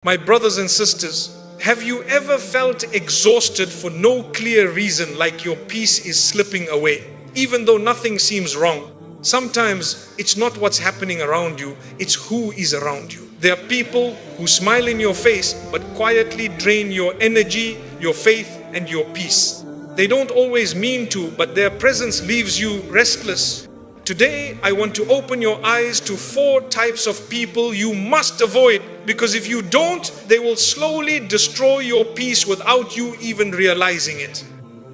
My brothers and sisters, have you ever felt exhausted for no clear reason, like your peace is slipping away, even though nothing seems wrong? Sometimes it's not what's happening around you, it's who is around you. There are people who smile in your face but quietly drain your energy, your faith, and your peace. They don't always mean to, but their presence leaves you restless. Today, I want to open your eyes to 4 types of people you must avoid, because if you don't, they will slowly destroy your peace without you even realizing it.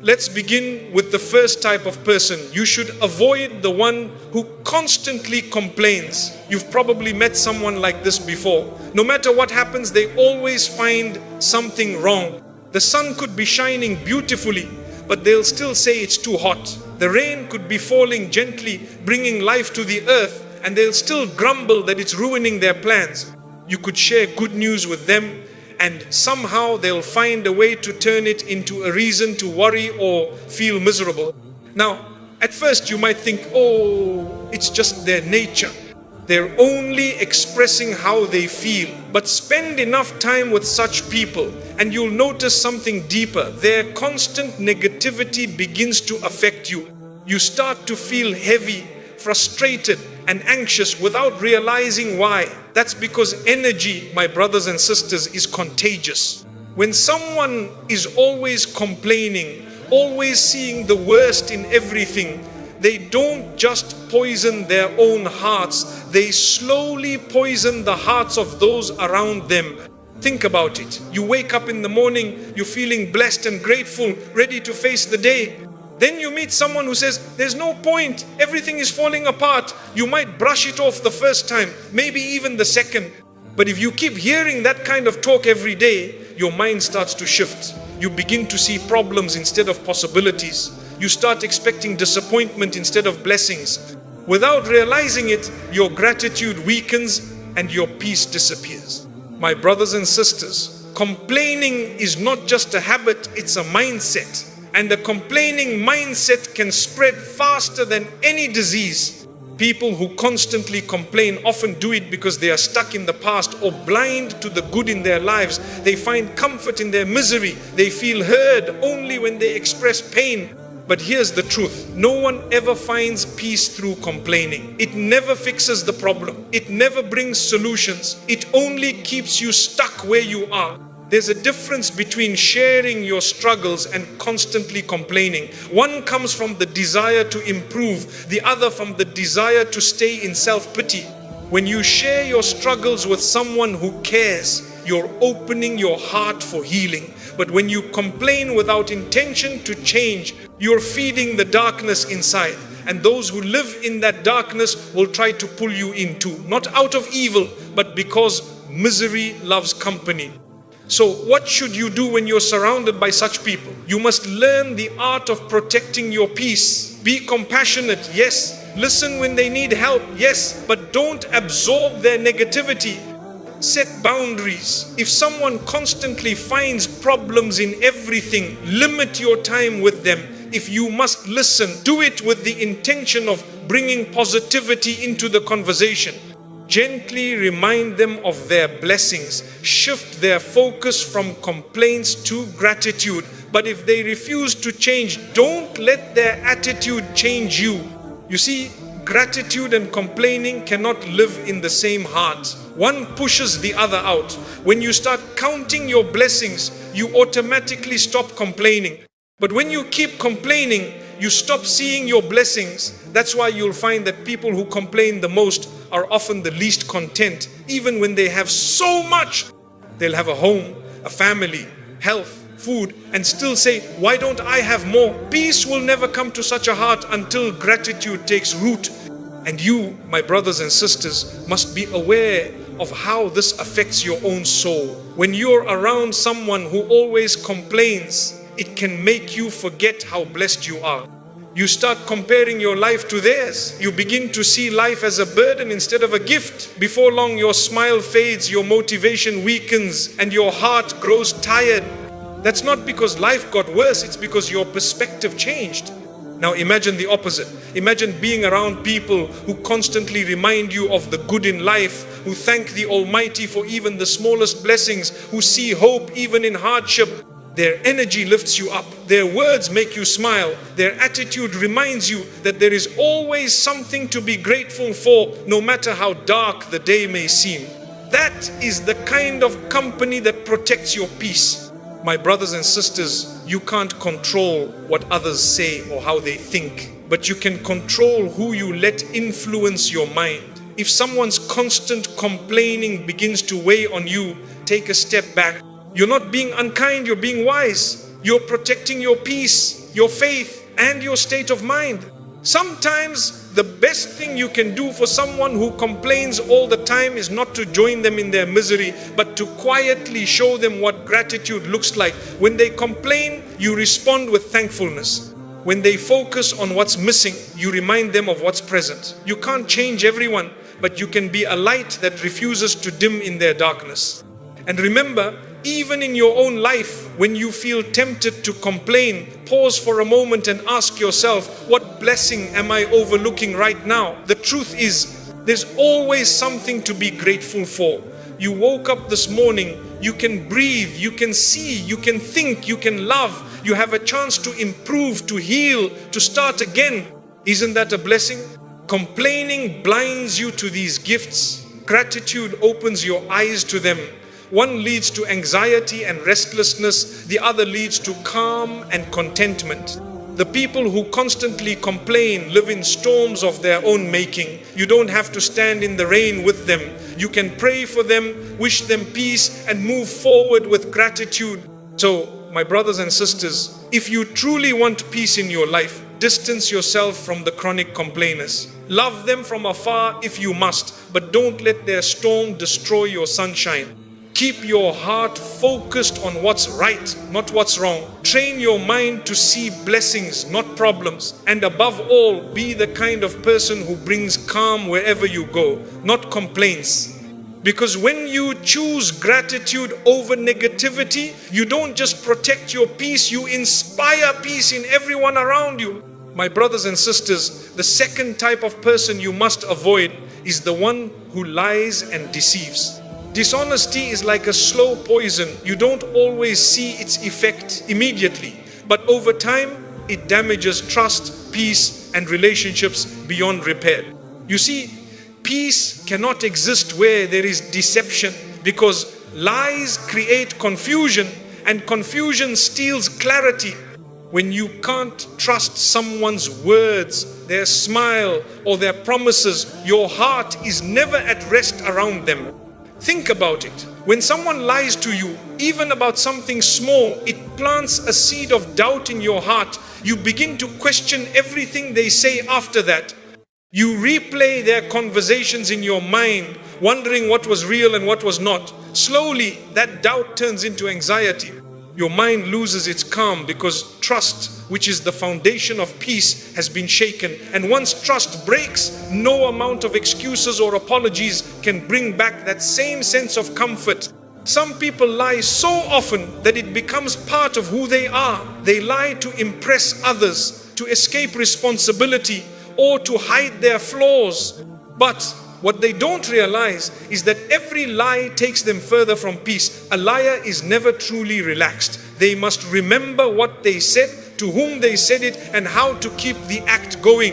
Let's begin with the first type of person. You should avoid the one who constantly complains. You've probably met someone like this before. No matter what happens, they always find something wrong. The sun could be shining beautifully, but they'll still say it's too hot. The rain could be falling gently, bringing life to the earth, and they'll still grumble that it's ruining their plans. You could share good news with them, and somehow they'll find a way to turn it into a reason to worry or feel miserable. Now, at first you might think, oh, it's just their nature. They're only expressing how they feel. But spend enough time with such people and you'll notice something deeper. Their constant negativity begins to affect you. You start to feel heavy, frustrated, and anxious without realizing why. That's because energy, my brothers and sisters, is contagious. When someone is always complaining, always seeing the worst in everything, they don't just poison their own hearts, they slowly poison the hearts of those around them. Think about it. You wake up in the morning, you're feeling blessed and grateful, ready to face the day. Then you meet someone who says, there's no point, everything is falling apart. You might brush it off the first time, maybe even the second. But if you keep hearing that kind of talk every day, your mind starts to shift. You begin to see problems instead of possibilities. You start expecting disappointment instead of blessings. Without realizing it, your gratitude weakens and your peace disappears. My brothers and sisters, complaining is not just a habit, it's a mindset. And the complaining mindset can spread faster than any disease. People who constantly complain often do it because they are stuck in the past or blind to the good in their lives. They find comfort in their misery. They feel heard only when they express pain. But here's the truth. No one ever finds peace through complaining. It never fixes the problem. It never brings solutions. It only keeps you stuck where you are. There's a difference between sharing your struggles and constantly complaining. One comes from the desire to improve, the other from the desire to stay in self-pity. When you share your struggles with someone who cares, you're opening your heart for healing. But when you complain without intention to change, you're feeding the darkness inside. And those who live in that darkness will try to pull you in too. Not out of evil, but because misery loves company. So what should you do when you're surrounded by such people? You must learn the art of protecting your peace. Be compassionate, yes. Listen when they need help, yes. But don't absorb their negativity. Set boundaries. If someone constantly finds problems in everything, limit your time with them. If you must listen, do it with the intention of bringing positivity into the conversation. Gently remind them of their blessings. Shift their focus from complaints to gratitude. But if they refuse to change, don't let their attitude change you. You see, gratitude and complaining cannot live in the same heart. One pushes the other out. When you start counting your blessings, you automatically stop complaining. But when you keep complaining, you stop seeing your blessings. That's why you'll find that people who complain the most are often the least content. Even when they have so much, they'll have a home, a family, health, food, and still say, why don't I have more? Peace will never come to such a heart until gratitude takes root. And you, my brothers and sisters, must be aware of how this affects your own soul. When you're around someone who always complains, it can make you forget how blessed you are. You start comparing your life to theirs. You begin to see life as a burden instead of a gift. Before long, your smile fades, your motivation weakens, and your heart grows tired. That's not because life got worse, it's because your perspective changed. Now imagine the opposite. Imagine being around people who constantly remind you of the good in life, who thank the Almighty for even the smallest blessings, who see hope even in hardship. Their energy lifts you up. Their words make you smile. Their attitude reminds you that there is always something to be grateful for, no matter how dark the day may seem. That is the kind of company that protects your peace. My brothers and sisters, you can't control what others say or how they think, but you can control who you let influence your mind. If someone's constant complaining begins to weigh on you, take a step back. You're not being unkind, you're being wise. You're protecting your peace, your faith, and your state of mind. Sometimes the best thing you can do for someone who complains all the time is not to join them in their misery, but to quietly show them what gratitude looks like. When they complain, you respond with thankfulness. When they focus on what's missing, you remind them of what's present. You can't change everyone, but you can be a light that refuses to dim in their darkness. And remember, even in your own life, when you feel tempted to complain, pause for a moment and ask yourself, what blessing am I overlooking right now? The truth is, there's always something to be grateful for. You woke up this morning, you can breathe, you can see, you can think, you can love. You have a chance to improve, to heal, to start again. Isn't that a blessing? Complaining blinds you to these gifts. Gratitude opens your eyes to them. One leads to anxiety and restlessness, the other leads to calm and contentment. The people who constantly complain live in storms of their own making. You don't have to stand in the rain with them. You can pray for them, wish them peace, and move forward with gratitude. So, my brothers and sisters, if you truly want peace in your life, distance yourself from the chronic complainers. Love them from afar if you must, but don't let their storm destroy your sunshine. Keep your heart focused on what's right, not what's wrong. Train your mind to see blessings, not problems. And above all, be the kind of person who brings calm wherever you go, not complaints. Because when you choose gratitude over negativity, you don't just protect your peace, you inspire peace in everyone around you. My brothers and sisters, the second type of person you must avoid is the one who lies and deceives. Dishonesty is like a slow poison. You don't always see its effect immediately, but over time, it damages trust, peace, and relationships beyond repair. You see, peace cannot exist where there is deception, because lies create confusion, and confusion steals clarity. When you can't trust someone's words, their smile, or their promises, your heart is never at rest around them. Think about it. When someone lies to you, even about something small, it plants a seed of doubt in your heart. You begin to question everything they say after that. You replay their conversations in your mind, wondering what was real and what was not. Slowly, that doubt turns into anxiety. Your mind loses its calm because trust, which is the foundation of peace, has been shaken. And once trust breaks, no amount of excuses or apologies can bring back that same sense of comfort. Some people lie so often that it becomes part of who they are. They lie to impress others, to escape responsibility, or to hide their flaws. But what they don't realize is that every lie takes them further from peace. A liar is never truly relaxed. They must remember what they said, to whom they said it, and how to keep the act going.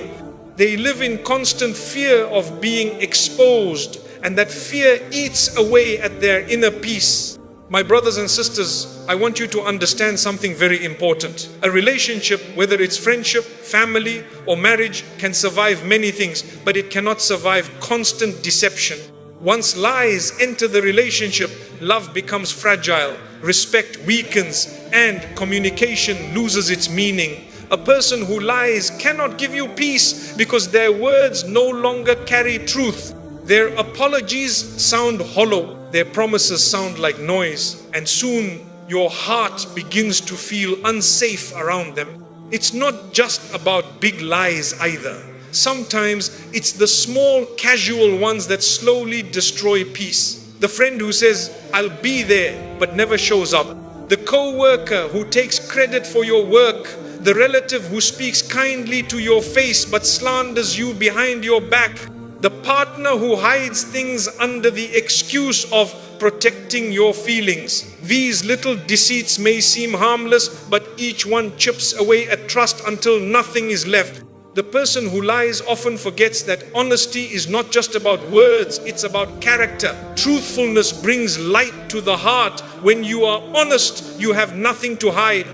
They live in constant fear of being exposed, and that fear eats away at their inner peace. My brothers and sisters, I want you to understand something very important. A relationship, whether it's friendship, family, or marriage, can survive many things, but it cannot survive constant deception. Once lies enter the relationship, love becomes fragile, respect weakens, and communication loses its meaning. A person who lies cannot give you peace because their words no longer carry truth. Their apologies sound hollow. Their promises sound like noise, and soon your heart begins to feel unsafe around them. It's not just about big lies either. Sometimes it's the small casual ones that slowly destroy peace. The friend who says, "I'll be there," but never shows up. The co-worker who takes credit for your work, the relative who speaks kindly to your face but slanders you behind your back, the partner who hides things under the excuse of protecting your feelings. These little deceits may seem harmless, but each one chips away at trust until nothing is left. The person who lies often forgets that honesty is not just about words, it's about character. Truthfulness brings light to the heart. When you are honest, you have nothing to hide.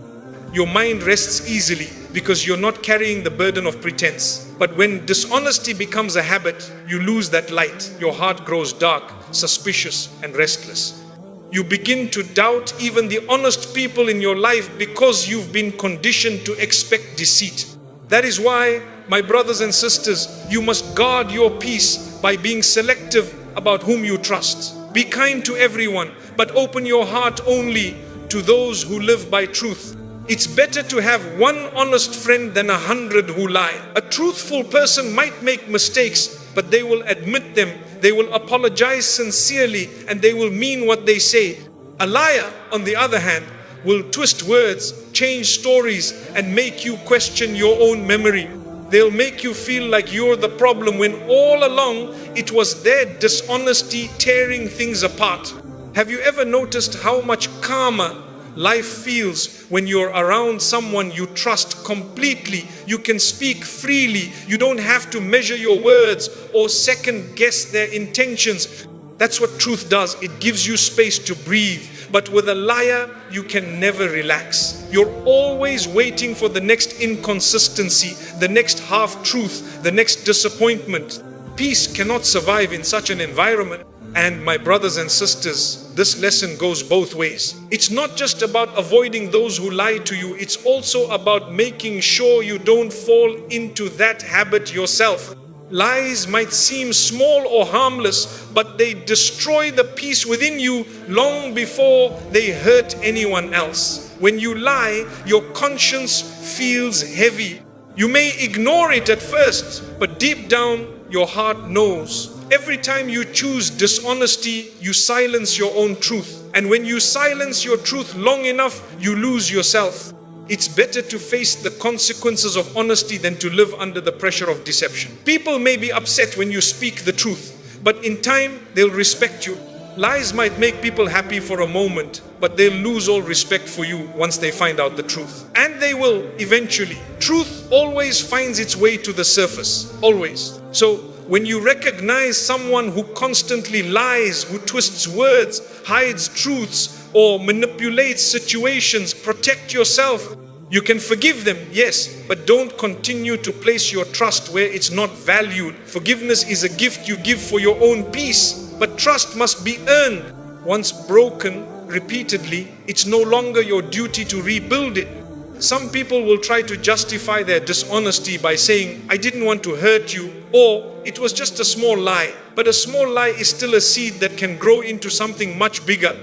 Your mind rests easily because you're not carrying the burden of pretense. But when dishonesty becomes a habit, you lose that light. Your heart grows dark, suspicious, and restless. You begin to doubt even the honest people in your life because you've been conditioned to expect deceit. That is why, my brothers and sisters, you must guard your peace by being selective about whom you trust. Be kind to everyone, but open your heart only to those who live by truth. It's better to have one honest friend than 100 who lie. A truthful person might make mistakes, but they will admit them, they will apologize sincerely, and they will mean what they say. A liar, on the other hand, will twist words, change stories, and make you question your own memory. They'll make you feel like you're the problem when all along it was their dishonesty tearing things apart. Have you ever noticed how much calmer life feels when you're around someone you trust completely? You can speak freely. You don't have to measure your words or second guess their intentions. That's what truth does. It gives you space to breathe. But with a liar, you can never relax. You're always waiting for the next inconsistency, the next half-truth, the next disappointment. Peace cannot survive in such an environment. And my brothers and sisters, this lesson goes both ways. It's not just about avoiding those who lie to you. It's also about making sure you don't fall into that habit yourself. Lies might seem small or harmless, but they destroy the peace within you long before they hurt anyone else. When you lie, your conscience feels heavy. You may ignore it at first, but deep down, your heart knows. Every time you choose dishonesty, you silence your own truth. And when you silence your truth long enough, you lose yourself. It's better to face the consequences of honesty than to live under the pressure of deception. People may be upset when you speak the truth, but in time, they'll respect you. Lies might make people happy for a moment, but they'll lose all respect for you once they find out the truth. And they will eventually. Truth always finds its way to the surface. Always. So, when you recognize someone who constantly lies, who twists words, hides truths, or manipulates situations, protect yourself. You can forgive them, yes, but don't continue to place your trust where it's not valued. Forgiveness is a gift you give for your own peace, but trust must be earned. Once broken repeatedly, it's no longer your duty to rebuild it. Some people will try to justify their dishonesty by saying, I didn't want to hurt you, or it was just a small lie. But a small lie is still a seed that can grow into something much bigger.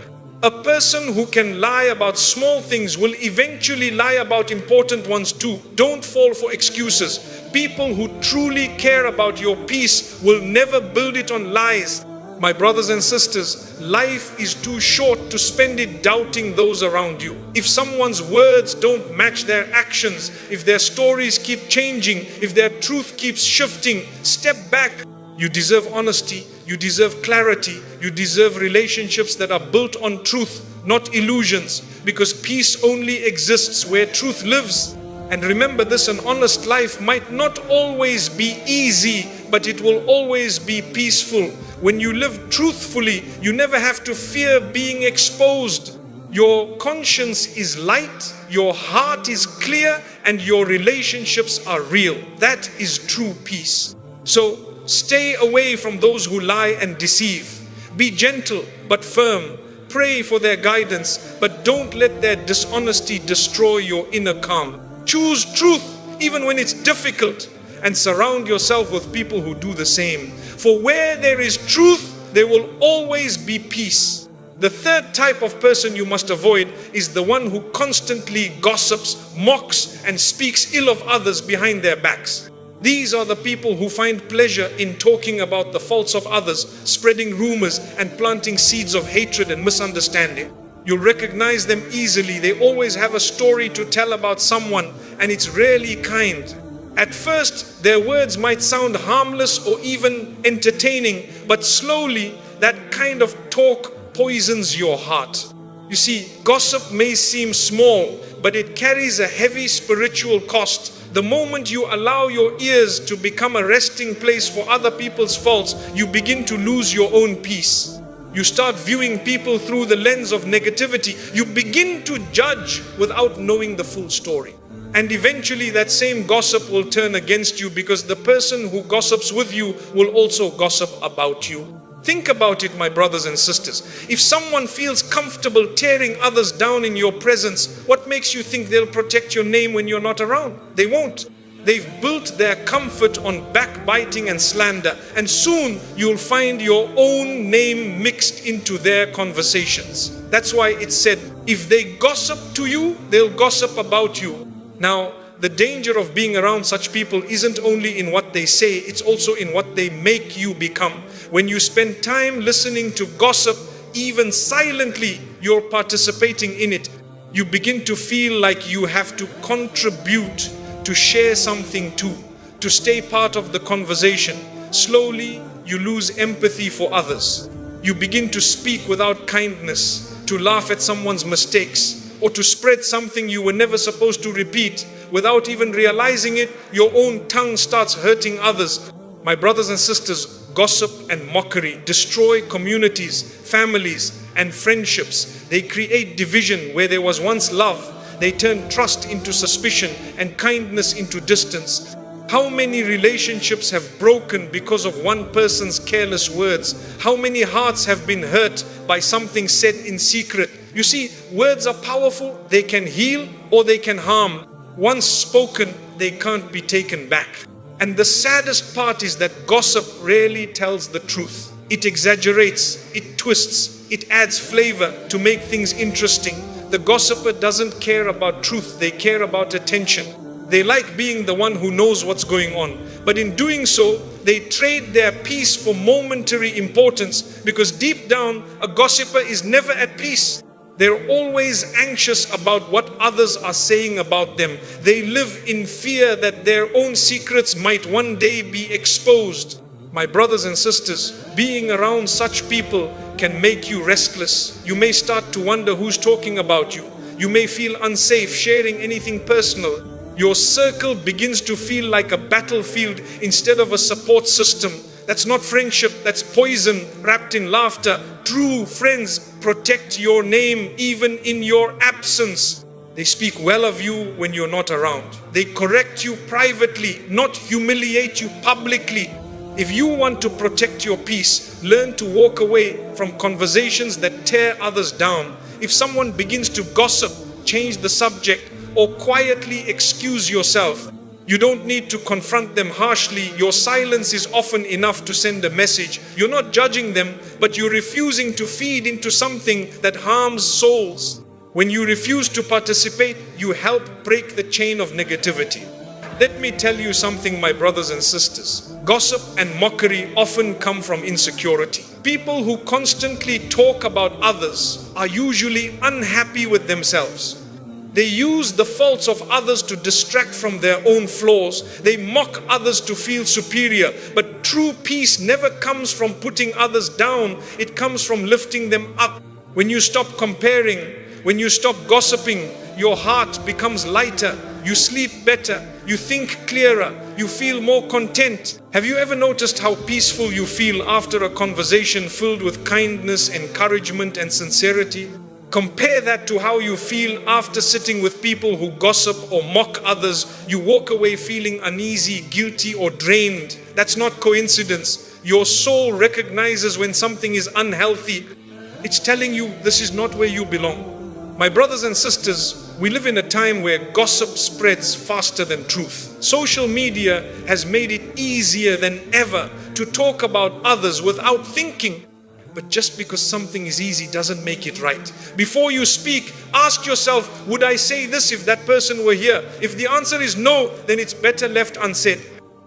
A person who can lie about small things will eventually lie about important ones too. Don't fall for excuses. People who truly care about your peace will never build it on lies. My brothers and sisters, life is too short to spend it doubting those around you. If someone's words don't match their actions, if their stories keep changing, if their truth keeps shifting, step back. You deserve honesty, you deserve clarity, you deserve relationships that are built on truth, not illusions, because peace only exists where truth lives. And remember this, an honest life might not always be easy, but it will always be peaceful. When you live truthfully, you never have to fear being exposed. Your conscience is light, your heart is clear, and your relationships are real. That is true peace. So, stay away from those who lie and deceive. Be gentle but firm. Pray for their guidance, but don't let their dishonesty destroy your inner calm. Choose truth even when it's difficult, and surround yourself with people who do the same. For where there is truth, there will always be peace. The third type of person you must avoid is the one who constantly gossips, mocks, and speaks ill of others behind their backs. These are the people who find pleasure in talking about the faults of others, spreading rumors and planting seeds of hatred and misunderstanding. You'll recognize them easily. They always have a story to tell about someone, and it's rarely kind. At first, their words might sound harmless or even entertaining, but slowly, that kind of talk poisons your heart. You see, gossip may seem small, but it carries a heavy spiritual cost. The moment you allow your ears to become a resting place for other people's faults, you begin to lose your own peace. You start viewing people through the lens of negativity. You begin to judge without knowing the full story. And eventually that same gossip will turn against you, because the person who gossips with you will also gossip about you. Think about it, my brothers and sisters. If someone feels comfortable tearing others down in your presence, what makes you think they'll protect your name when you're not around? They won't. They've built their comfort on backbiting and slander, and soon you'll find your own name mixed into their conversations. That's why it said, if they gossip to you, they'll gossip about you. Now, the danger of being around such people isn't only in what they say, it's also in what they make you become. When you spend time listening to gossip, even silently, you're participating in it. You begin to feel like you have to contribute, to share something too, to stay part of the conversation. Slowly, you lose empathy for others. You begin to speak without kindness, to laugh at someone's mistakes, or to spread something you were never supposed to repeat. Without even realizing it, your own tongue starts hurting others. My brothers and sisters, gossip and mockery destroy communities, families, and friendships. They create division where there was once love. They turn trust into suspicion and kindness into distance. How many relationships have broken because of one person's careless words? How many hearts have been hurt by something said in secret? You see, words are powerful. They can heal or they can harm. Once spoken, they can't be taken back. And the saddest part is that gossip rarely tells the truth. It exaggerates, it twists, it adds flavor to make things interesting. The gossiper doesn't care about truth, they care about attention. They like being the one who knows what's going on. But in doing so, they trade their peace for momentary importance, because deep down, a gossiper is never at peace. They're always anxious about what others are saying about them. They live in fear that their own secrets might one day be exposed. My brothers and sisters, being around such people can make you restless. You may start to wonder who's talking about you. You may feel unsafe sharing anything personal. Your circle begins to feel like a battlefield instead of a support system. That's not friendship, that's poison wrapped in laughter. True friends protect your name even in your absence. They speak well of you when you're not around. They correct you privately, not humiliate you publicly. If you want to protect your peace, learn to walk away from conversations that tear others down. If someone begins to gossip, change the subject or quietly excuse yourself. You don't need to confront them harshly. Your silence is often enough to send a message. You're not judging them, but you're refusing to feed into something that harms souls. When you refuse to participate, you help break the chain of negativity. Let me tell you something, my brothers and sisters. Gossip and mockery often come from insecurity. People who constantly talk about others are usually unhappy with themselves. They use the faults of others to distract from their own flaws. They mock others to feel superior. But true peace never comes from putting others down. It comes from lifting them up. When you stop comparing, when you stop gossiping, your heart becomes lighter. You sleep better. You think clearer. You feel more content. Have you ever noticed how peaceful you feel after a conversation filled with kindness, encouragement, and sincerity? Compare that to how you feel after sitting with people who gossip or mock others. You walk away feeling uneasy, guilty, or drained. That's not coincidence. Your soul recognizes when something is unhealthy. It's telling you this is not where you belong. My brothers and sisters, we live in a time where gossip spreads faster than truth. Social media has made it easier than ever to talk about others without thinking. But just because something is easy doesn't make it right. Before you speak, ask yourself, would I say this if that person were here? If the answer is no, then it's better left unsaid.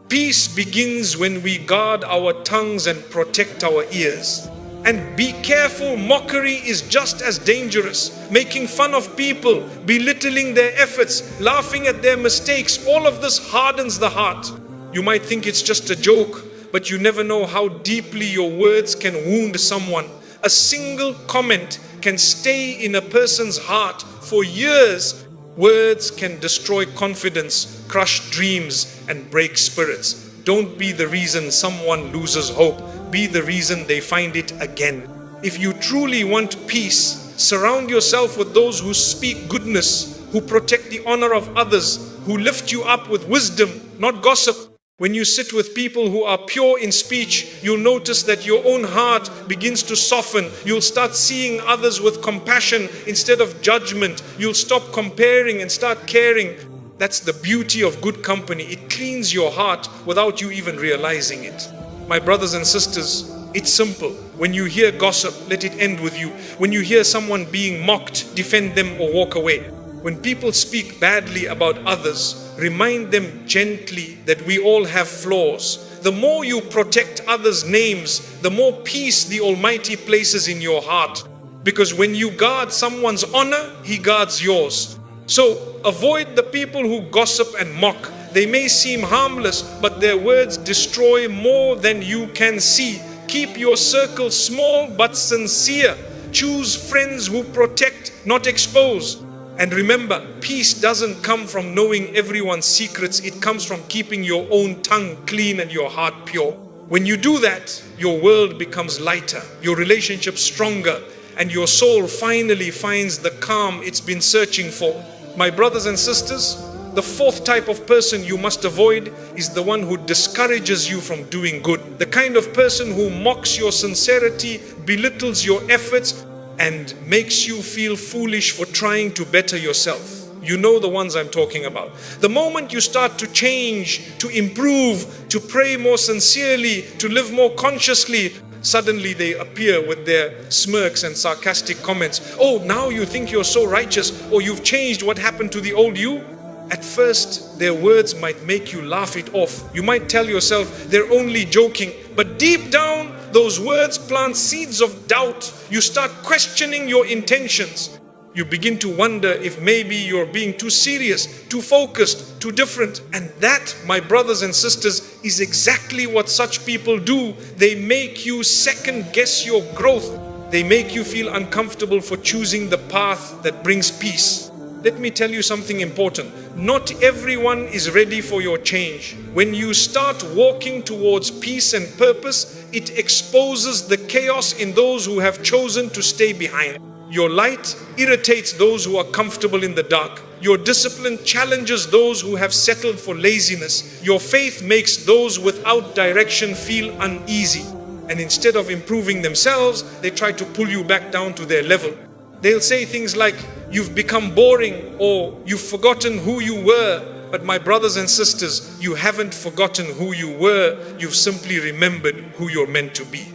Peace begins when we guard our tongues and protect our ears. And be careful, mockery is just as dangerous. Making fun of people, belittling their efforts, laughing at their mistakes, all of this hardens the heart. You might think it's just a joke, but you never know how deeply your words can wound someone. A single comment can stay in a person's heart for years. Words can destroy confidence, crush dreams, and break spirits. Don't be the reason someone loses hope. Be the reason they find it again. If you truly want peace, surround yourself with those who speak goodness, who protect the honor of others, who lift you up with wisdom, not gossip. When you sit with people who are pure in speech, you'll notice that your own heart begins to soften. You'll start seeing others with compassion instead of judgment. You'll stop comparing and start caring. That's the beauty of good company. It cleans your heart without you even realizing it. My brothers and sisters, it's simple. When you hear gossip, let it end with you. When you hear someone being mocked, defend them or walk away. When people speak badly about others, remind them gently that we all have flaws. The more you protect others' names, the more peace the Almighty places in your heart. Because when you guard someone's honor, He guards yours. So avoid the people who gossip and mock. They may seem harmless, but their words destroy more than you can see. Keep your circle small but sincere. Choose friends who protect, not expose. And remember, peace doesn't come from knowing everyone's secrets. It comes from keeping your own tongue clean and your heart pure. When you do that, your world becomes lighter, your relationship stronger, and your soul finally finds the calm it's been searching for. My brothers and sisters, the fourth type of person you must avoid is the one who discourages you from doing good. The kind of person who mocks your sincerity, belittles your efforts, and makes you feel foolish for trying to better yourself. You know the ones I'm talking about. The moment you start to change, to improve, to pray more sincerely, to live more consciously, suddenly they appear with their smirks and sarcastic comments. Oh, now you think you're so righteous, or you've changed. What happened to the old you? At first, their words might make you laugh it off. You might tell yourself they're only joking, but deep down, those words plant seeds of doubt. You start questioning your intentions. You begin to wonder if maybe you're being too serious, too focused, too different. And that, my brothers and sisters, is exactly what such people do. They make you second guess your growth. They make you feel uncomfortable for choosing the path that brings peace. Let me tell you something important. Not everyone is ready for your change. When you start walking towards peace and purpose, it exposes the chaos in those who have chosen to stay behind. Your light irritates those who are comfortable in the dark. Your discipline challenges those who have settled for laziness. Your faith makes those without direction feel uneasy. And instead of improving themselves, they try to pull you back down to their level. They'll say things like, you've become boring, or you've forgotten who you were. But my brothers and sisters, you haven't forgotten who you were. You've simply remembered who you're meant to be.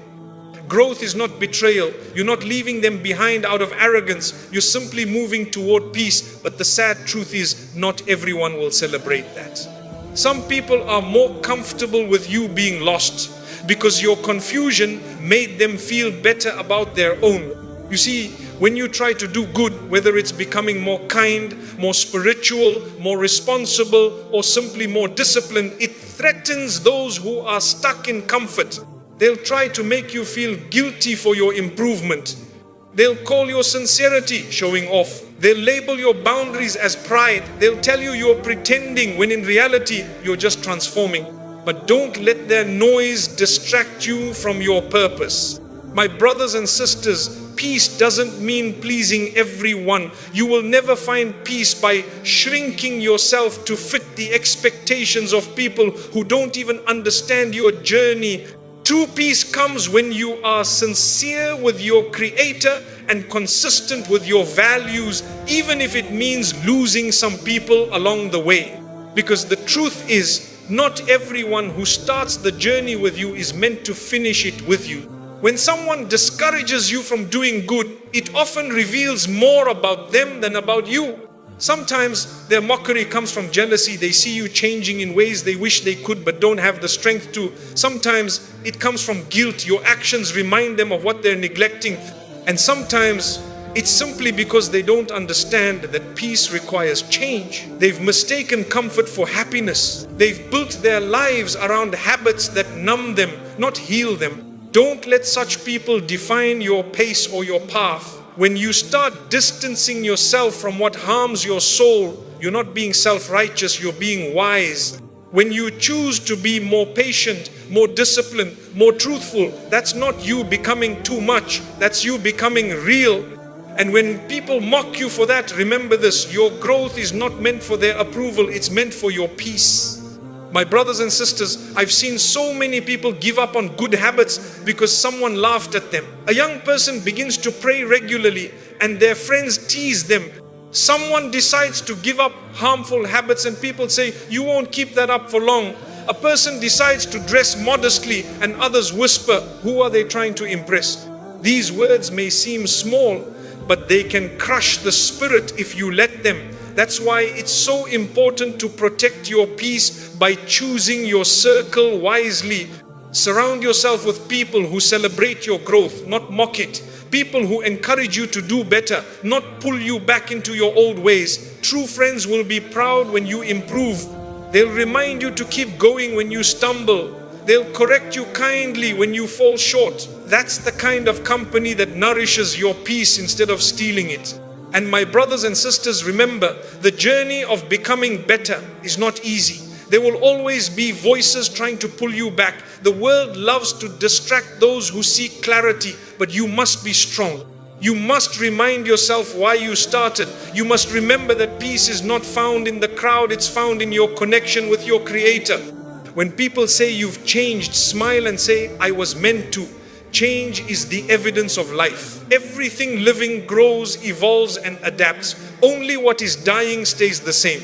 Growth is not betrayal. You're not leaving them behind out of arrogance. You're simply moving toward peace. But the sad truth is, not everyone will celebrate that. Some people are more comfortable with you being lost because your confusion made them feel better about their own. You see, when you try to do good, whether it's becoming more kind, more spiritual, more responsible, or simply more disciplined, it threatens those who are stuck in comfort. They'll try to make you feel guilty for your improvement. They'll call your sincerity showing off. They'll label your boundaries as pride. They'll tell you you're pretending when in reality you're just transforming. But don't let their noise distract you from your purpose. My brothers and sisters, peace doesn't mean pleasing everyone. You will never find peace by shrinking yourself to fit the expectations of people who don't even understand your journey. True peace comes when you are sincere with your Creator and consistent with your values, even if it means losing some people along the way. Because the truth is, not everyone who starts the journey with you is meant to finish it with you. When someone discourages you from doing good, it often reveals more about them than about you. Sometimes their mockery comes from jealousy. They see you changing in ways they wish they could but don't have the strength to. Sometimes it comes from guilt. Your actions remind them of what they're neglecting. And sometimes it's simply because they don't understand that peace requires change. They've mistaken comfort for happiness. They've built their lives around habits that numb them, not heal them. Don't let such people define your pace or your path. When you start distancing yourself from what harms your soul, you're not being self-righteous, you're being wise. When you choose to be more patient, more disciplined, more truthful, that's not you becoming too much, that's you becoming real. And when people mock you for that, remember this, your growth is not meant for their approval, it's meant for your peace. My brothers and sisters, I've seen so many people give up on good habits because someone laughed at them. A young person begins to pray regularly and their friends tease them. Someone decides to give up harmful habits and people say, you won't keep that up for long. A person decides to dress modestly and others whisper, who are they trying to impress? These words may seem small, but they can crush the spirit if you let them. That's why it's so important to protect your peace by choosing your circle wisely. Surround yourself with people who celebrate your growth, not mock it. People who encourage you to do better, not pull you back into your old ways. True friends will be proud when you improve. They'll remind you to keep going when you stumble. They'll correct you kindly when you fall short. That's the kind of company that nourishes your peace instead of stealing it. And my brothers and sisters, remember, the journey of becoming better is not easy. There will always be voices trying to pull you back. The world loves to distract those who seek clarity, but you must be strong. You must remind yourself why you started. You must remember that peace is not found in the crowd, it's found in your connection with your Creator. When people say you've changed, smile and say, I was meant to. Change is the evidence of life. Everything living grows, evolves and adapts. Only what is dying stays the same.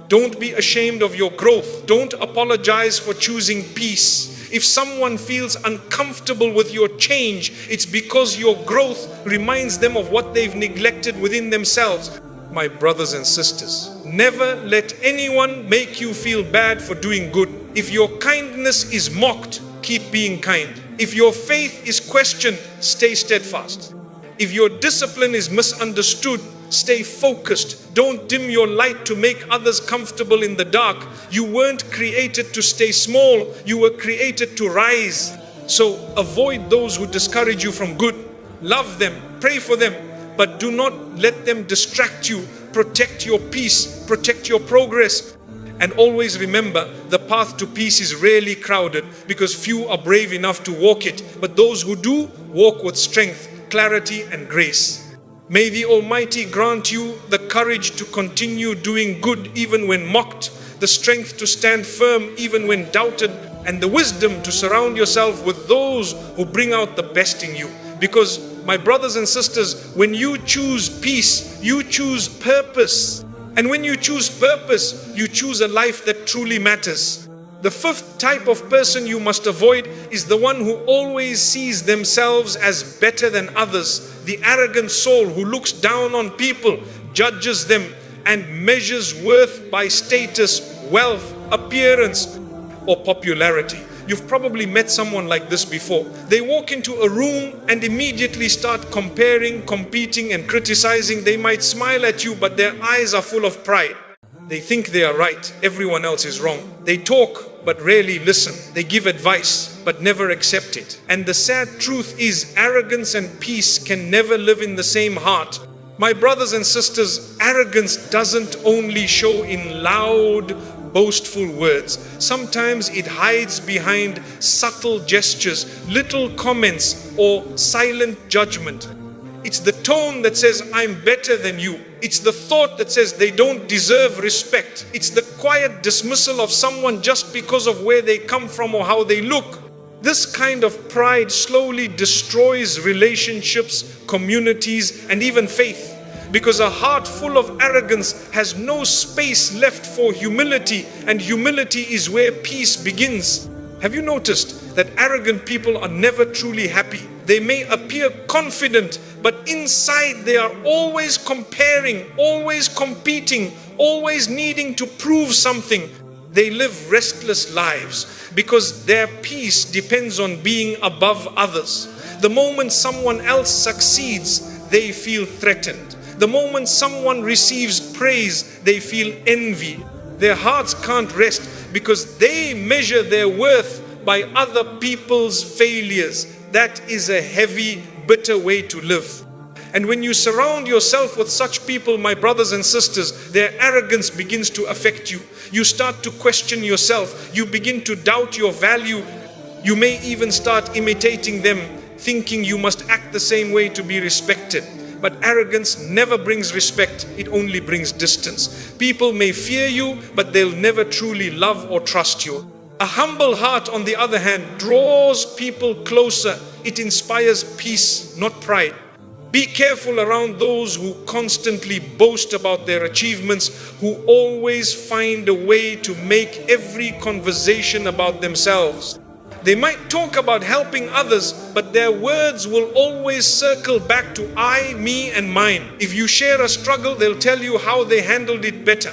Don't be ashamed of your growth. Don't apologize for choosing peace. If someone feels uncomfortable with your change, it's because your growth reminds them of what they've neglected within themselves. My brothers and sisters, never let anyone make you feel bad for doing good. If your kindness is mocked, keep being kind. If your faith is questioned, stay steadfast. If your discipline is misunderstood, stay focused. Don't dim your light to make others comfortable in the dark. You weren't created to stay small, you were created to rise. So avoid those who discourage you from good. Love them, pray for them, but do not let them distract you. Protect your peace, protect your progress. And always remember, the path to peace is rarely crowded because few are brave enough to walk it. But those who do, walk with strength, clarity and grace. May the Almighty grant you the courage to continue doing good even when mocked, the strength to stand firm even when doubted, and the wisdom to surround yourself with those who bring out the best in you. Because, my brothers and sisters, when you choose peace, you choose purpose. And when you choose purpose, you choose a life that truly matters. The fifth type of person you must avoid is the one who always sees themselves as better than others. The arrogant soul who looks down on people, judges them, and measures worth by status, wealth, appearance, or popularity. You've probably met someone like this before. They walk into a room and immediately start comparing, competing and criticizing. They might smile at you, but their eyes are full of pride. They think they are right, everyone else is wrong. They talk but rarely listen. They give advice but never accept it. And the sad truth is, arrogance and peace can never live in the same heart. My brothers and sisters, arrogance doesn't only show in loud, boastful words. Sometimes it hides behind subtle gestures, little comments, or silent judgment. It's the tone that says, I'm better than you. It's the thought that says they don't deserve respect. It's the quiet dismissal of someone just because of where they come from or how they look. This kind of pride slowly destroys relationships, communities, and even faith. Because a heart full of arrogance has no space left for humility, and humility is where peace begins. Have you noticed that arrogant people are never truly happy? They may appear confident, but inside they are always comparing, always competing, always needing to prove something. They live restless lives because their peace depends on being above others. The moment someone else succeeds, they feel threatened. The moment someone receives praise, they feel envy. Their hearts can't rest because they measure their worth by other people's failures. That is a heavy, bitter way to live. And when you surround yourself with such people, my brothers and sisters, their arrogance begins to affect you. You start to question yourself. You begin to doubt your value. You may even start imitating them, thinking you must act the same way to be respected. But arrogance never brings respect, it only brings distance. People may fear you, but they'll never truly love or trust you. A humble heart, on the other hand, draws people closer. It inspires peace, not pride. Be careful around those who constantly boast about their achievements, who always find a way to make every conversation about themselves. They might talk about helping others, but their words will always circle back to I, me, and mine. If you share a struggle, they'll tell you how they handled it better.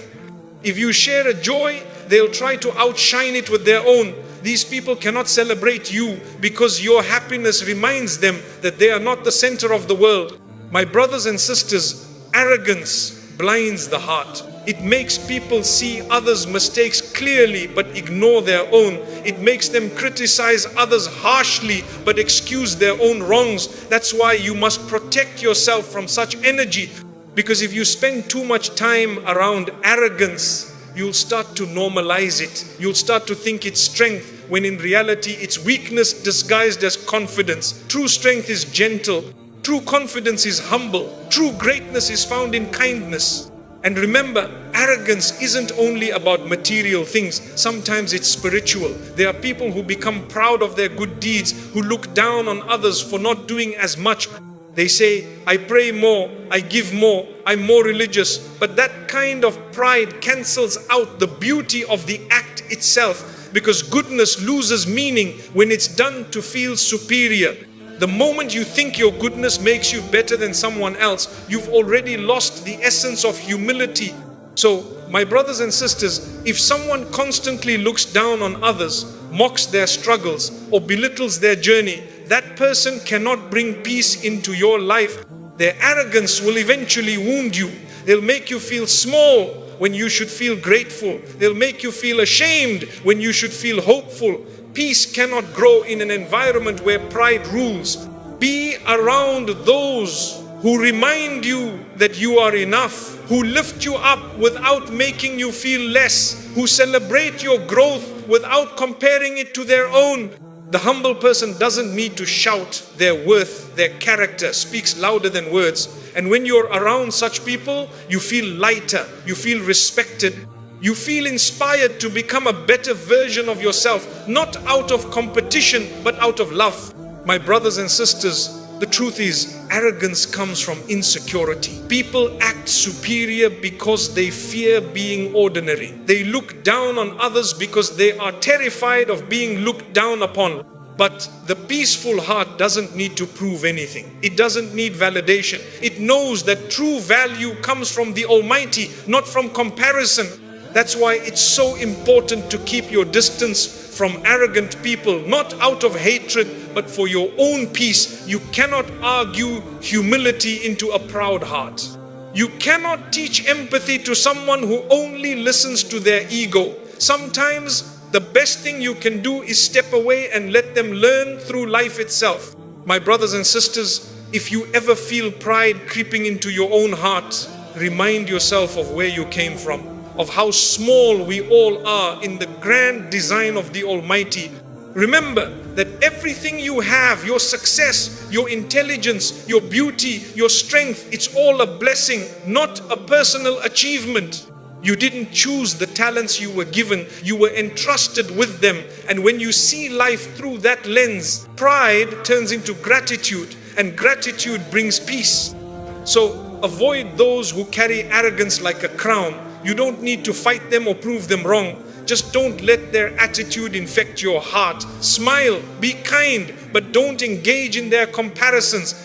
If you share a joy, they'll try to outshine it with their own. These people cannot celebrate you because your happiness reminds them that they are not the center of the world. My brothers and sisters, arrogance blinds the heart. It makes people see others' mistakes clearly but ignore their own. It makes them criticize others harshly but excuse their own wrongs. That's why you must protect yourself from such energy, because if you spend too much time around arrogance, you'll start to normalize it. You'll start to think it's strength, when in reality it's weakness disguised as confidence. True strength is gentle. True confidence is humble. True greatness is found in kindness. And remember, arrogance isn't only about material things. Sometimes it's spiritual. There are people who become proud of their good deeds, who look down on others for not doing as much. They say, I pray more, I give more, I'm more religious. But that kind of pride cancels out the beauty of the act itself, because goodness loses meaning when it's done to feel superior. The moment you think your goodness makes you better than someone else, you've already lost the essence of humility. So, my brothers and sisters, if someone constantly looks down on others, mocks their struggles, or belittles their journey, that person cannot bring peace into your life. Their arrogance will eventually wound you. They'll make you feel small when you should feel grateful. They'll make you feel ashamed when you should feel hopeful. Peace cannot grow in an environment where pride rules. Be around those who remind you that you are enough, who lift you up without making you feel less, who celebrate your growth without comparing it to their own. The humble person doesn't need to shout their worth. Their character speaks louder than words. And when you're around such people, you feel lighter, you feel respected. You feel inspired to become a better version of yourself, not out of competition, but out of love. My brothers and sisters, the truth is, arrogance comes from insecurity. People act superior because they fear being ordinary. They look down on others because they are terrified of being looked down upon. But the peaceful heart doesn't need to prove anything. It doesn't need validation. It knows that true value comes from the Almighty, not from comparison. That's why it's so important to keep your distance from arrogant people, not out of hatred, but for your own peace. You cannot argue humility into a proud heart. You cannot teach empathy to someone who only listens to their ego. Sometimes the best thing you can do is step away and let them learn through life itself. My brothers and sisters, if you ever feel pride creeping into your own heart, remind yourself of where you came from, of how small we all are in the grand design of the Almighty. Remember that everything you have, your success, your intelligence, your beauty, your strength, it's all a blessing, not a personal achievement. You didn't choose the talents you were given, you were entrusted with them. And when you see life through that lens, pride turns into gratitude, and gratitude brings peace. So avoid those who carry arrogance like a crown. You don't need to fight them or prove them wrong. Just don't let their attitude infect your heart. Smile, be kind, but don't engage in their comparisons.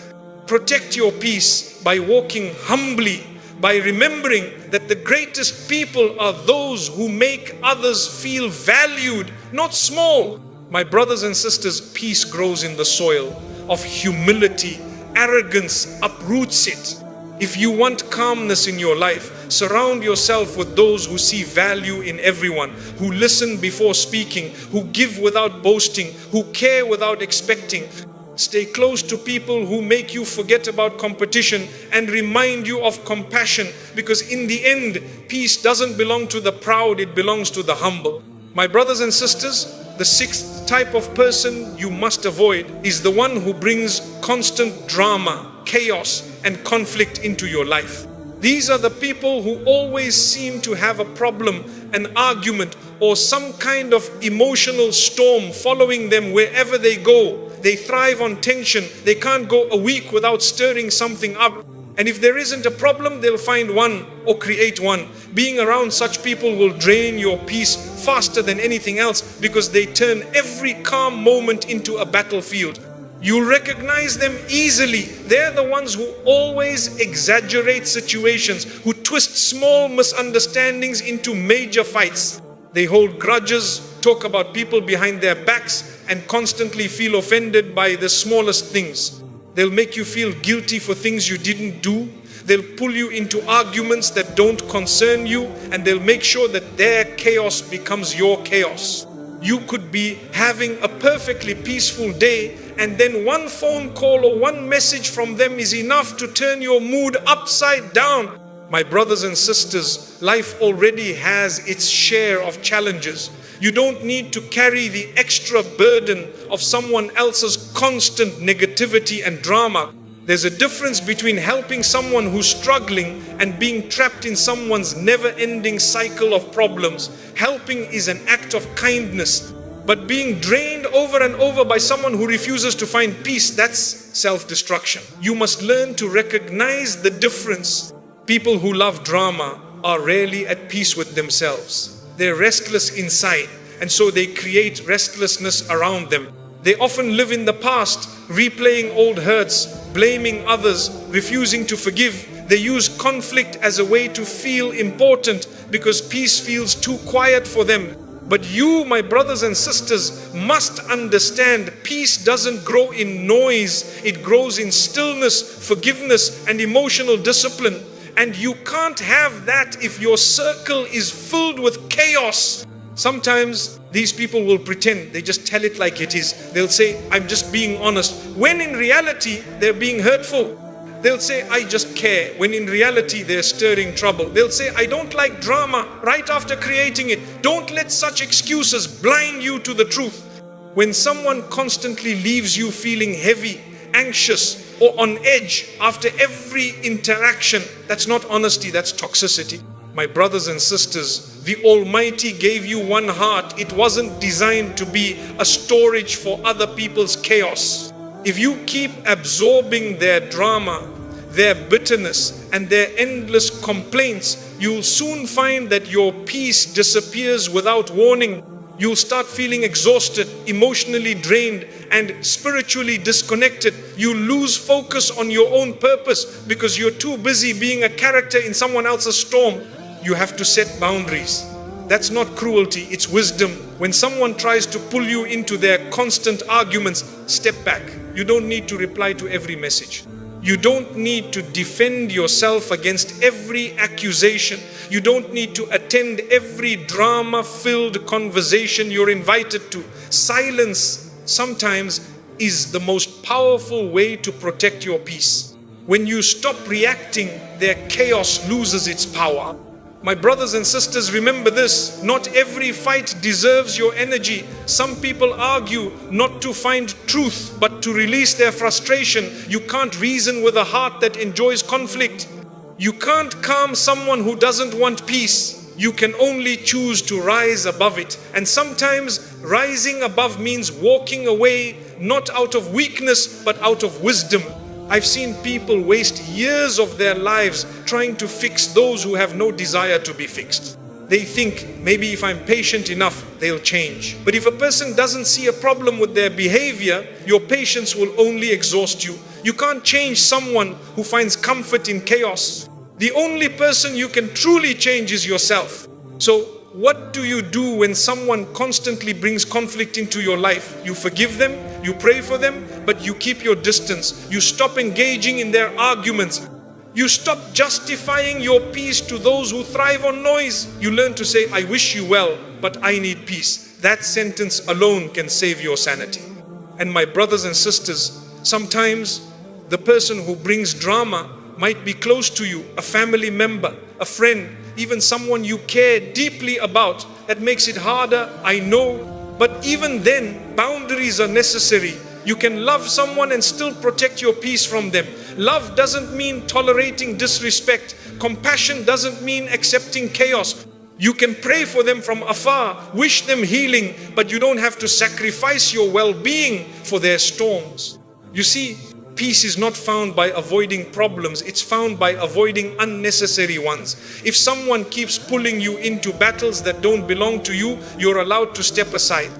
Protect your peace by walking humbly, by remembering that the greatest people are those who make others feel valued, not small. My brothers and sisters, peace grows in the soil of humility. Arrogance uproots it. If you want calmness in your life, surround yourself with those who see value in everyone, who listen before speaking, who give without boasting, who care without expecting. Stay close to people who make you forget about competition and remind you of compassion, because in the end, peace doesn't belong to the proud, it belongs to the humble. My brothers and sisters, the sixth type of person you must avoid is the one who brings constant drama, chaos, and conflict into your life. These are the people who always seem to have a problem, an argument, or some kind of emotional storm following them wherever they go. They thrive on tension. They can't go a week without stirring something up. And if there isn't a problem, they'll find one or create one. Being around such people will drain your peace faster than anything else, because they turn every calm moment into a battlefield. You'll recognize them easily. They're the ones who always exaggerate situations, who twist small misunderstandings into major fights. They hold grudges, talk about people behind their backs, and constantly feel offended by the smallest things. They'll make you feel guilty for things you didn't do. They'll pull you into arguments that don't concern you, and they'll make sure that their chaos becomes your chaos. You could be having a perfectly peaceful day, and then one phone call or one message from them is enough to turn your mood upside down. My brothers and sisters, life already has its share of challenges. You don't need to carry the extra burden of someone else's constant negativity and drama. There's a difference between helping someone who's struggling and being trapped in someone's never-ending cycle of problems. Helping is an act of kindness, but being drained over and over by someone who refuses to find peace, that's self-destruction. You must learn to recognize the difference. People who love drama are rarely at peace with themselves. They're restless inside, and so they create restlessness around them. They often live in the past, replaying old hurts, blaming others, refusing to forgive. They use conflict as a way to feel important, because peace feels too quiet for them. But you, my brothers and sisters, must understand peace doesn't grow in noise. It grows in stillness, forgiveness, and emotional discipline. And you can't have that if your circle is filled with chaos. Sometimes these people will pretend, they just tell it like it is. They'll say, I'm just being honest, when in reality, they're being hurtful. They'll say, I just care, when in reality, they're stirring trouble. They'll say, I don't like drama, right after creating it. Don't let such excuses blind you to the truth. When someone constantly leaves you feeling heavy, anxious, or on edge after every interaction, that's not honesty, that's toxicity. My brothers and sisters, the Almighty gave you one heart. It wasn't designed to be a storage for other people's chaos. If you keep absorbing their drama, their bitterness, and their endless complaints, you'll soon find that your peace disappears without warning. You'll start feeling exhausted, emotionally drained, and spiritually disconnected. You lose focus on your own purpose because you're too busy being a character in someone else's storm. You have to set boundaries. That's not cruelty, it's wisdom. When someone tries to pull you into their constant arguments, step back. You don't need to reply to every message. You don't need to defend yourself against every accusation. You don't need to attend every drama-filled conversation you're invited to. Silence sometimes is the most powerful way to protect your peace. When you stop reacting, their chaos loses its power. My brothers and sisters, remember this. Not every fight deserves your energy. Some people argue not to find truth, but to release their frustration. You can't reason with a heart that enjoys conflict. You can't calm someone who doesn't want peace. You can only choose to rise above it. And sometimes rising above means walking away, not out of weakness, but out of wisdom. I've seen people waste years of their lives trying to fix those who have no desire to be fixed. They think maybe if I'm patient enough, they'll change. But if a person doesn't see a problem with their behavior, your patience will only exhaust you. You can't change someone who finds comfort in chaos. The only person you can truly change is yourself. So what do you do when someone constantly brings conflict into your life? You forgive them, you pray for them, but you keep your distance. You stop engaging in their arguments. You stop justifying your peace to those who thrive on noise. You learn to say, I wish you well, but I need peace. That sentence alone can save your sanity. And my brothers and sisters, sometimes the person who brings drama might be close to you, a family member, a friend, even someone you care deeply about. That makes it harder, I know. But even then, boundaries are necessary. You can love someone and still protect your peace from them. Love doesn't mean tolerating disrespect. Compassion doesn't mean accepting chaos. You can pray for them from afar, wish them healing, but you don't have to sacrifice your well-being for their storms. You see, peace is not found by avoiding problems, it's found by avoiding unnecessary ones. If someone keeps pulling you into battles that don't belong to you, you're allowed to step aside.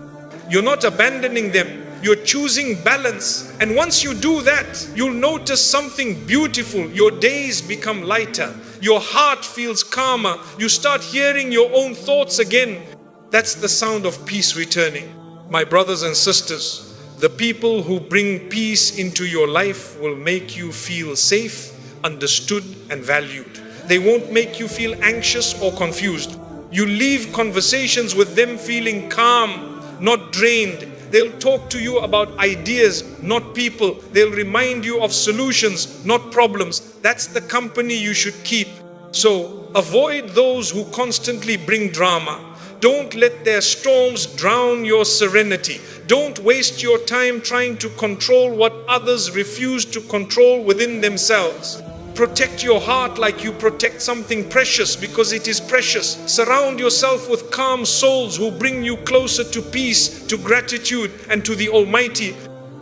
You're not abandoning them, you're choosing balance. And once you do that, you'll notice something beautiful. Your days become lighter, your heart feels calmer, you start hearing your own thoughts again. That's the sound of peace returning. My brothers and sisters, the people who bring peace into your life will make you feel safe, understood, and valued. They won't make you feel anxious or confused. You leave conversations with them feeling calm, not drained. They'll talk to you about ideas, not people. They'll remind you of solutions, not problems. That's the company you should keep. So avoid those who constantly bring drama. Don't let their storms drown your serenity. Don't waste your time trying to control what others refuse to control within themselves. Protect your heart like you protect something precious, because it is precious. Surround yourself with calm souls who bring you closer to peace, to gratitude, and to the Almighty.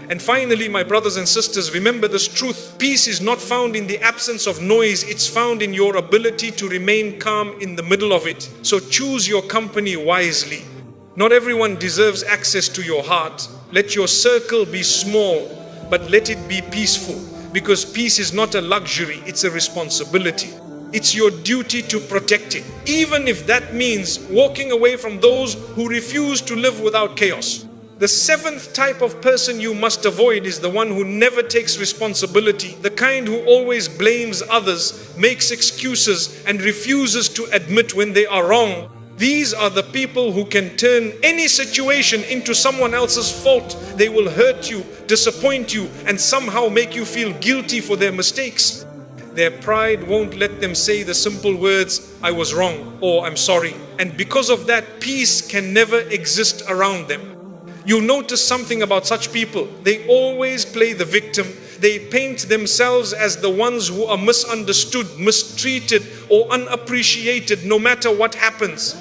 And finally, my brothers and sisters, remember this truth. Peace is not found in the absence of noise. It's found in your ability to remain calm in the middle of it. So choose your company wisely. Not everyone deserves access to your heart. Let your circle be small, but let it be peaceful. Because peace is not a luxury, it's a responsibility. It's your duty to protect it, even if that means walking away from those who refuse to live without chaos. The seventh type of person you must avoid is the one who never takes responsibility, the kind who always blames others, makes excuses, and refuses to admit when they are wrong. These are the people who can turn any situation into someone else's fault. They will hurt you, disappoint you, and somehow make you feel guilty for their mistakes. Their pride won't let them say the simple words, I was wrong, or I'm sorry. And because of that, peace can never exist around them. You'll notice something about such people. They always play the victim. They paint themselves as the ones who are misunderstood, mistreated, or unappreciated no matter what happens.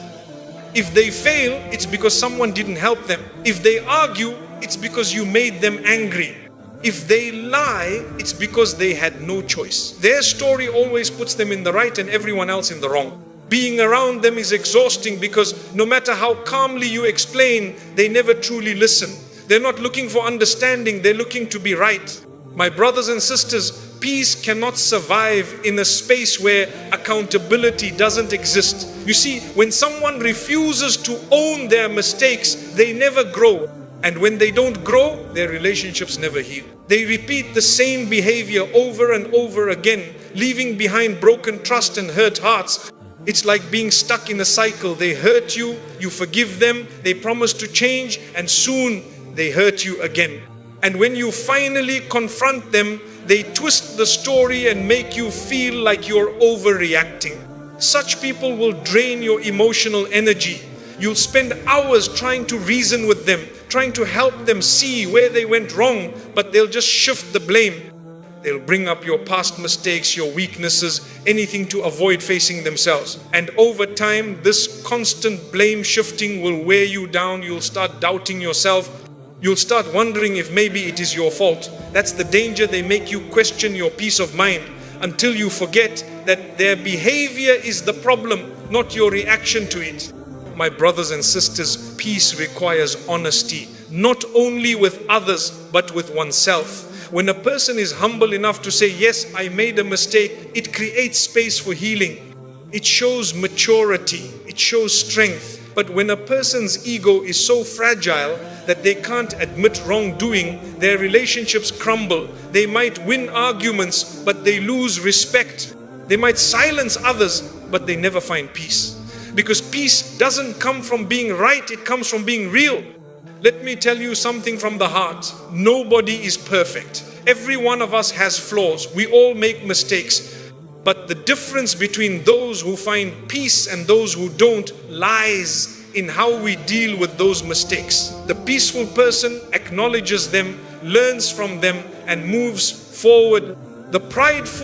If they fail, it's because someone didn't help them. If they argue, it's because you made them angry. If they lie, it's because they had no choice. Their story always puts them in the right and everyone else in the wrong. Being around them is exhausting because no matter how calmly you explain, they never truly listen. They're not looking for understanding, they're looking to be right. My brothers and sisters, peace cannot survive in a space where accountability doesn't exist. You see, when someone refuses to own their mistakes, they never grow. And when they don't grow, their relationships never heal. They repeat the same behavior over and over again, leaving behind broken trust and hurt hearts. It's like being stuck in a cycle. They hurt you, you forgive them, they promise to change, and soon they hurt you again. And when you finally confront them, they twist the story and make you feel like you're overreacting. Such people will drain your emotional energy. You'll spend hours trying to reason with them, trying to help them see where they went wrong, but they'll just shift the blame. They'll bring up your past mistakes, your weaknesses, anything to avoid facing themselves. And over time, this constant blame shifting will wear you down. You'll start doubting yourself. You'll start wondering if maybe it is your fault. That's the danger. They make you question your peace of mind until you forget that their behavior is the problem, not your reaction to it. My brothers and sisters, peace requires honesty, not only with others, but with oneself. When a person is humble enough to say, yes, I made a mistake, it creates space for healing. It shows maturity, it shows strength. But when a person's ego is so fragile that they can't admit wrongdoing, their relationships crumble. They might win arguments, but they lose respect. They might silence others, but they never find peace. Because peace doesn't come from being right, it comes from being real. Let me tell you something from the heart. Nobody is perfect. Every one of us has flaws. We all make mistakes. But the difference between those who find peace and those who don't lies in how we deal with those mistakes. The peaceful person acknowledges them, learns from them, and moves forward. The prideful